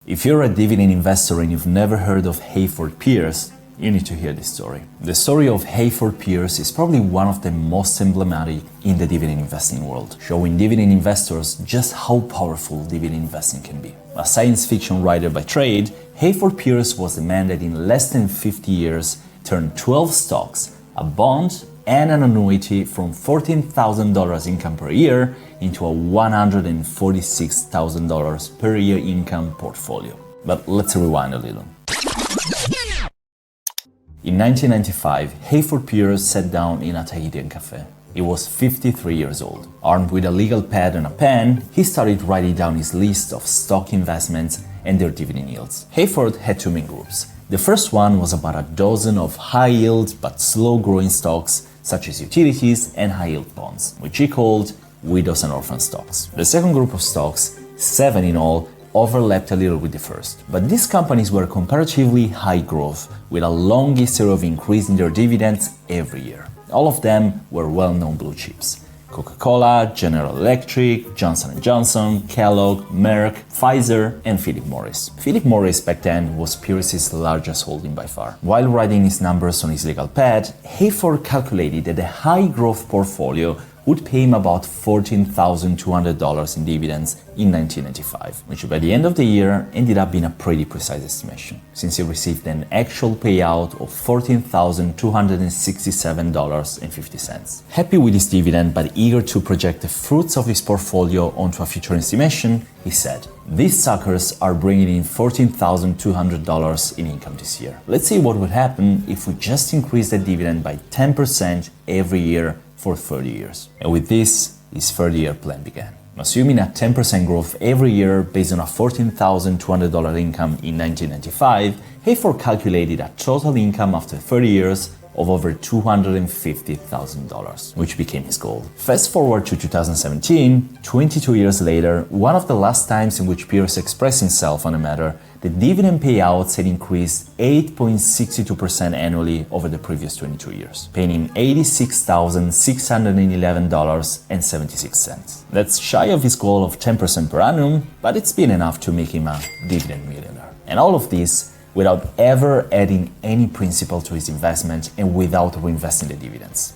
If you're a dividend investor and you've never heard of Hayford Pierce, you need to hear this story. The story of Hayford Pierce is probably one of the most emblematic in the dividend investing world, showing dividend investors just how powerful dividend investing can be. A science fiction writer by trade, Hayford Pierce was the man that in less than 50 years turned 12 stocks, a bond, and an annuity from $14,000 income per year into a $146,000 per year income portfolio. But let's rewind a little. In 1995, Hayford Pierce sat down in a Tahitian cafe. He was 53 years old. Armed with a legal pad and a pen, he started writing down his list of stock investments and their dividend yields. Hayford had two main groups. The first one was about a dozen of high-yield but slow-growing stocks such as utilities and high-yield bonds, which he called widows and orphan stocks. The second group of stocks, 7 in all, overlapped a little with the first. But these companies were comparatively high growth, with a long history of increasing their dividends every year. All of them were well-known blue chips. Coca-Cola, General Electric, Johnson & Johnson, Kellogg, Merck, Pfizer, and Philip Morris. Philip Morris back then was Pierce's largest holding by far. While writing his numbers on his legal pad, Hayford calculated that the high-growth portfolio would pay him about $14,200 in dividends in 1995, which by the end of the year ended up being a pretty precise estimation, since he received an actual payout of $14,267.50. Happy with his dividend but eager to project the fruits of his portfolio onto a future estimation, he said, "These suckers are bringing in $14,200 in income this year. Let's see what would happen if we just increase the dividend by 10% every year for 30 years. And with this, his 30-year plan began. Assuming a 10% growth every year based on a $14,200 income in 1995, Hayford calculated a total income after 30 years of over $250,000, which became his goal. Fast forward to 2017, 22 years later, one of the last times in which Pierce expressed himself on the matter, the dividend payouts had increased 8.62% annually over the previous 22 years, paying him $86,611.76. That's shy of his goal of 10% per annum, but it's been enough to make him a dividend millionaire. And all of this without ever adding any principal to his investment and without reinvesting the dividends.